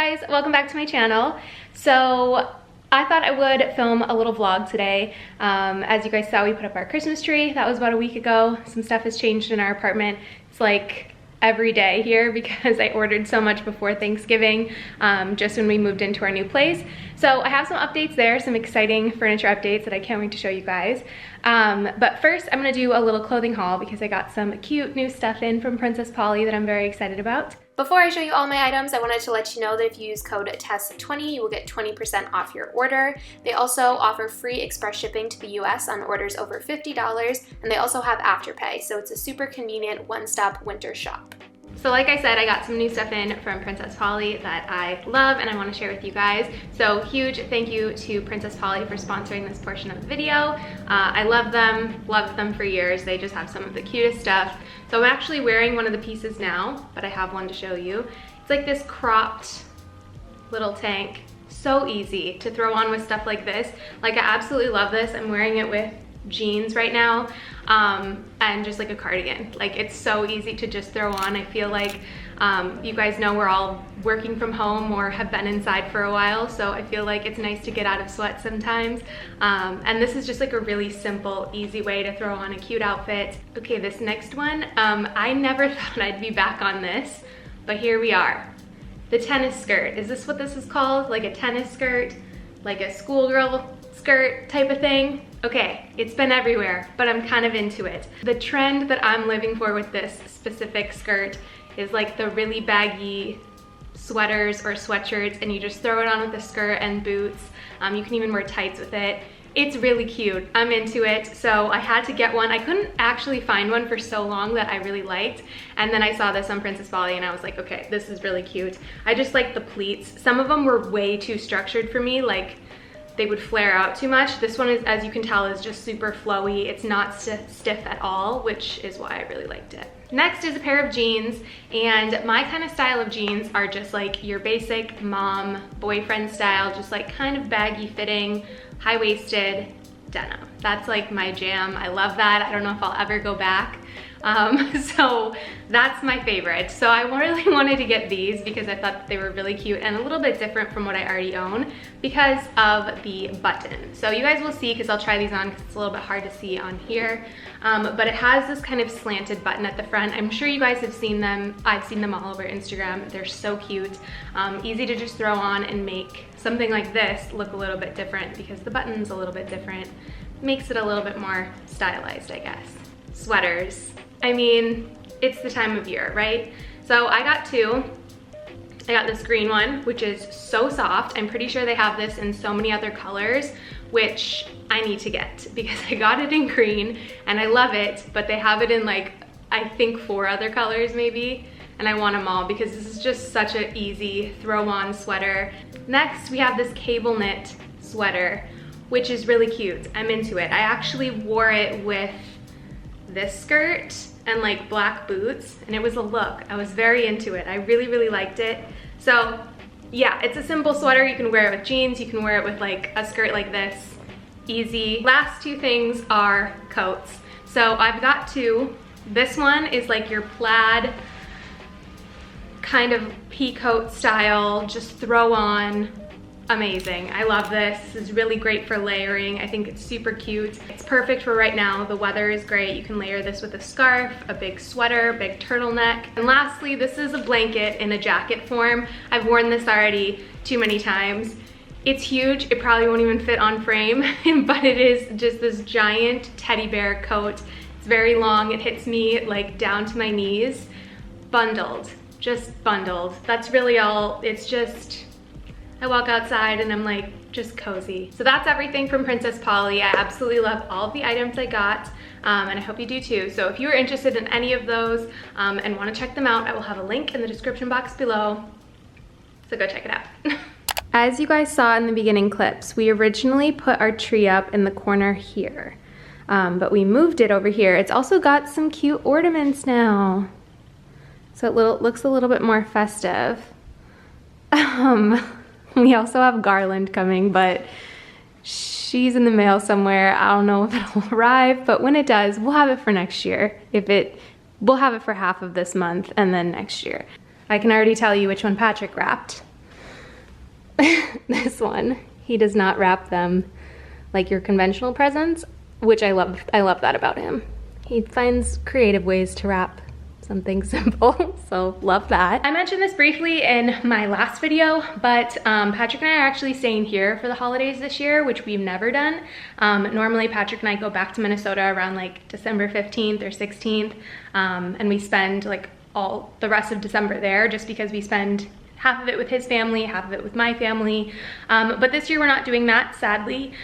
guys, welcome back to my channel. So I thought I would film a little vlog today. As you guys saw, we put up our Christmas tree. That was about a week ago. Some stuff has changed in our apartment. It's like every day here because I ordered so much before Thanksgiving, just when we moved into our new place. So I have some updates there, some exciting furniture updates that I can't wait to show you guys. But first I'm gonna do a little clothing haul because I got some cute new stuff in from Princess Polly that I'm very excited about. Before I show you all my items, I wanted to let you know that if you use code TESS20, you will get 20% off your order. They also offer free express shipping to the US on orders over $50, and they also have AfterPay, so it's a super convenient one-stop winter shop. So like I said, I got some new stuff in from Princess Polly that I love and I want to share with you guys. So huge thank you to Princess Polly for sponsoring this portion of the video. I love them, loved them for years. They just have some of the cutest stuff. So I'm actually wearing one of the pieces now, but I have one to show you. It's like this cropped little tank. So easy to throw on with stuff like this. Like I absolutely love this. I'm wearing it with jeans right now and just like a cardigan. Like it's so easy to just throw on. I feel like you guys know we're all working from home or have been inside for a while, so I feel like it's nice to get out of sweat sometimes, and this is just like a really simple, easy way to throw on a cute outfit. Okay, this next one, I never thought I'd be back on this, but here we are. The tennis skirt. Is this what this is called? Like a tennis skirt? Like a schoolgirl skirt type of thing? Okay, it's been everywhere, but I'm kind of into it. The trend that I'm living for with this specific skirt is like the really baggy sweaters or sweatshirts, and you just throw it on with the skirt and boots. You can even wear tights with it. It's really cute. I'm into it, so I had to get one. I couldn't actually find one for so long that I really liked, and then I saw this on Princess Polly and I was like, okay, this is really cute. I just like the pleats. Some of them were way too structured for me, like they would flare out too much. This one is, as you can tell, is just super flowy. It's not stiff at all, which is why I really liked it. Next is a pair of jeans, and my kind of style of jeans are just like your basic mom boyfriend style, just like kind of baggy fitting, high-waisted denim. That's like my jam. I love that. I don't know if I'll ever go back. So that's my favorite. So I really wanted to get these because I thought they were really cute and a little bit different from what I already own because of the button. So you guys will see, because I'll try these on because it's a little bit hard to see on here. But it has this kind of slanted button at the front. I'm sure you guys have seen them. I've seen them all over Instagram. They're so cute. Easy to just throw on and make something like this look a little bit different because the button's a little bit different. Makes it a little bit more stylized, I guess. Sweaters. I mean, it's the time of year, right? So I got two. I got this green one, which is so soft. I'm pretty sure they have this in so many other colors, which I need to get because I got it in green and I love it, but they have it in like, I think 4 other colors maybe, and I want them all because this is just such an easy throw on sweater. Next, we have this cable knit sweater, which is really cute. I'm into it. I actually wore it with this skirt and like black boots, and it was a look. I was very into it. I really, really liked it. So yeah, it's a simple sweater. You can wear it with jeans. You can wear it with like a skirt like this. Easy. Last 2 things are coats. So I've got 2. This one is like your plaid kind of pea coat style, just throw on. Amazing. I love this. This is really great for layering. I think it's super cute. It's perfect for right now. The weather is great. You can layer this with a scarf, a big sweater, big turtleneck. And lastly, this is a blanket in a jacket form. I've worn this already too many times. It's huge. It probably won't even fit on frame, but it is just this giant teddy bear coat. It's very long. It hits me like down to my knees. Bundled. Just bundled. That's really all. It's just, I walk outside and I'm like, just cozy. So that's everything from Princess Polly. I absolutely love all of the items I got, and I hope you do too. So if you are interested in any of those and want to check them out, I will have a link in the description box below. So go check it out. As you guys saw in the beginning clips, we originally put our tree up in the corner here, but we moved it over here. It's also got some cute ornaments now. So it looks a little bit more festive. We also have garland coming, but she's in the mail somewhere. I don't know if it'll arrive, but when it does, we'll have it for next year. We'll have it for half of this month and then next year. I can already tell you which one Patrick wrapped. this one, he does not wrap them like your conventional presents, which I love that about him. He finds creative ways to wrap something simple, so love that. I mentioned this briefly in my last video, but Patrick and I are actually staying here for the holidays this year, which we've never done. Normally Patrick and I go back to Minnesota around like December 15th or 16th, and we spend like all the rest of December there, just because we spend half of it with his family, half of it with my family. But this year we're not doing that, sadly.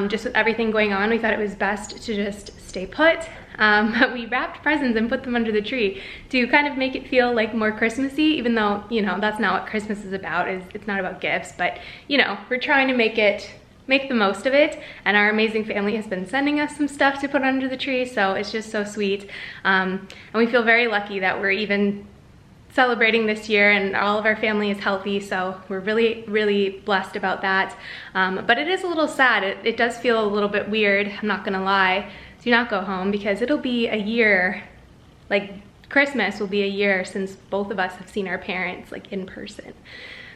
Just with everything going on, we thought it was best to just stay put. We wrapped presents and put them under the tree to kind of make it feel like more Christmassy, even though, you know, that's not what Christmas is about. It's not about gifts, but you know, we're trying to make the most of it. And our amazing family has been sending us some stuff to put under the tree, so it's just so sweet. And we feel very lucky that we're even celebrating this year and all of our family is healthy, so we're really, really blessed about that. But it is a little sad. It does feel a little bit weird, I'm not gonna lie. Do not go home, because it'll be a year, like Christmas will be a year since both of us have seen our parents like in person.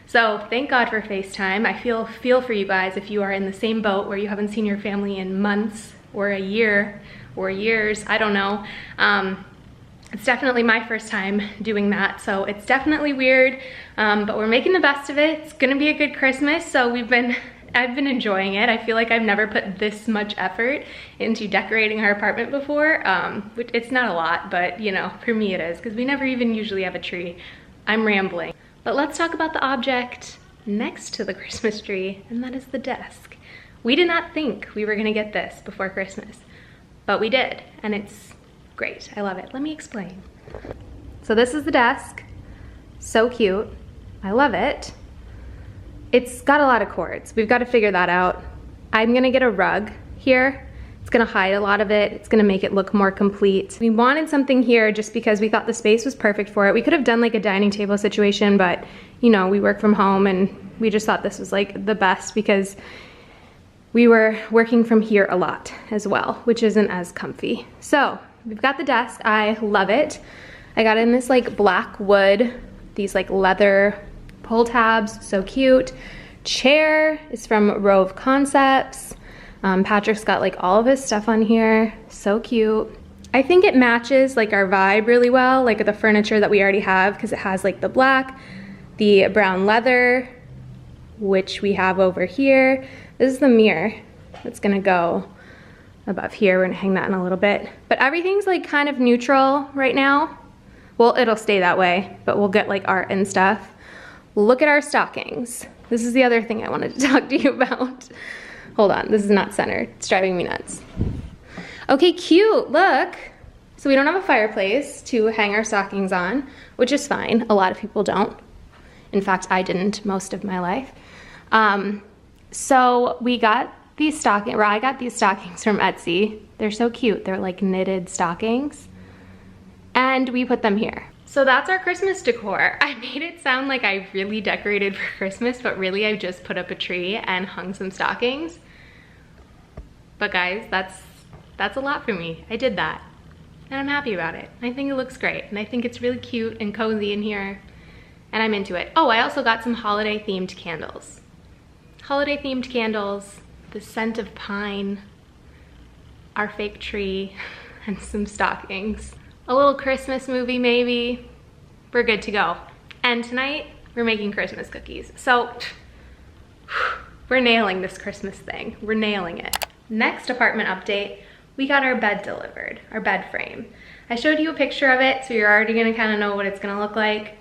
So thank God for FaceTime. I feel for you guys if you are in the same boat where you haven't seen your family in months or a year or years, I don't know. It's definitely my first time doing that, so it's definitely weird, but we're making the best of it. It's gonna be a good Christmas, so I've been enjoying it. I feel like I've never put this much effort into decorating our apartment before, which it's not a lot, but you know, for me it is, because we never even usually have a tree. I'm rambling. But let's talk about the object next to the Christmas tree, and that is the desk. We did not think we were gonna get this before Christmas, but we did, and it's great. I love it. Let me explain. So this is the desk. So cute. I love it. It's got a lot of cords. We've got to figure that out. I'm gonna get a rug here. It's gonna hide a lot of it. It's gonna make it look more complete. We wanted something here just because we thought the space was perfect for it. We could have done like a dining table situation, but you know, we work from home and we just thought this was like the best because we were working from here a lot as well, which isn't as comfy. So we've got the desk. I love it. I got in this like black wood, these like leather pull tabs, so cute. Chair is from Rove Concepts. Patrick's got like all of his stuff on here, so cute. I think it matches like our vibe really well, like the furniture that we already have, because it has like the black, the brown leather, which we have over here. This is the mirror that's gonna go above here. We're gonna hang that in a little bit. But everything's like kind of neutral right now. Well, it'll stay that way, but we'll get like art and stuff. Look at our stockings. This is the other thing I wanted to talk to you about. Hold on, this is not centered. It's driving me nuts. Okay, cute, look. So we don't have a fireplace to hang our stockings on, which is fine. A lot of people don't. In fact, I didn't most of my life. So we got these stockings, or I got these stockings from Etsy. They're so cute. They're like knitted stockings. And we put them here. So that's our Christmas decor. I made it sound like I really decorated for Christmas, but really I just put up a tree and hung some stockings. But guys, that's a lot for me. I did that. And I'm happy about it. I think it looks great. And I think it's really cute and cozy in here. And I'm into it. Oh, I also got some holiday themed candles. Holiday themed candles, the scent of pine, our fake tree, and some stockings. A little Christmas movie maybe. We're good to go. And tonight we're making Christmas cookies. So we're nailing this Christmas thing. We're nailing it. Next apartment update, we got our bed delivered, our bed frame. I showed you a picture of it, so you're already gonna kind of know what it's gonna look like.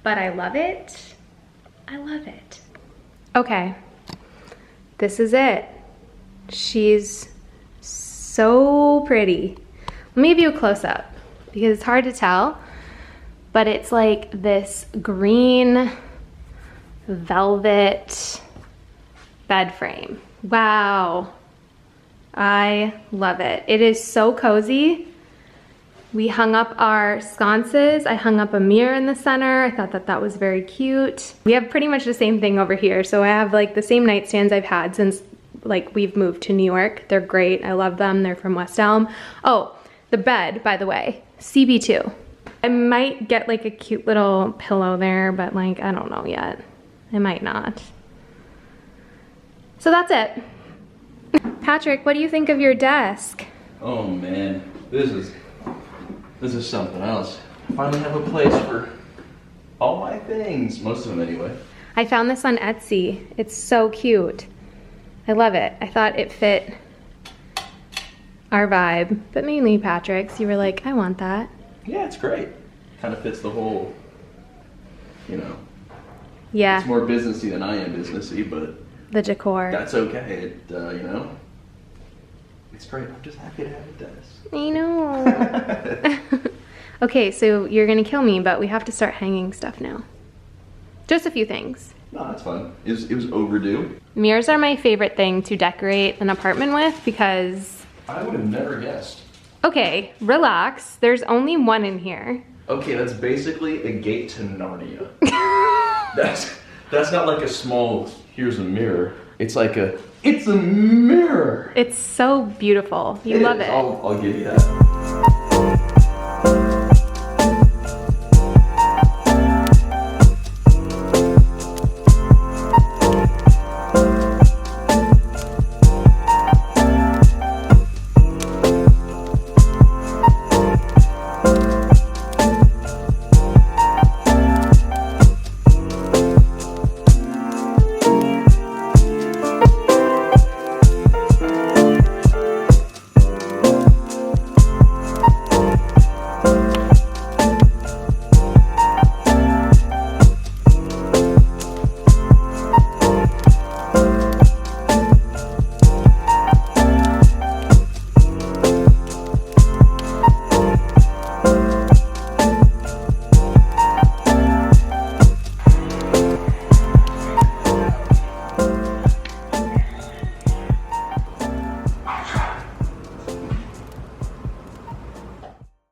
But I love it. I love it. Okay, this is it. She's so pretty. Let me give you a close-up because it's hard to tell, but it's like this green velvet bed frame. Wow, I love it. It is so cozy. We hung up our sconces. I hung up a mirror in the center. I thought that that was very cute. We have pretty much the same thing over here. So I have like the same nightstands I've had since like we've moved to New York. They're great, I love them. They're from West Elm. Oh, the bed, by the way, CB2. I might get like a cute little pillow there, but like, I don't know yet. I might not. So that's it. Patrick, what do you think of your desk? Oh man, this is something else. I finally have a place for all my things, most of them anyway. I found this on Etsy. It's so cute. I love it. I thought it fit our vibe, but mainly Patrick's. You were like, I want that. Yeah, it's great. Kind of fits the whole, you know. Yeah. It's more businessy than I am businessy, but the decor. that's okay. It, you know, it's great. I'm just happy to have a desk. I know. Okay, so you're gonna kill me, but we have to start hanging stuff now. Just a few things. No, that's fine. It was overdue. Mirrors are my favorite thing to decorate an apartment with because... I would have never guessed. Okay, relax. There's only one in here. Okay, that's basically a gate to Narnia. That's not like a small, here's a mirror. It's like it's a mirror. It's so beautiful. You love it. I'll give you that.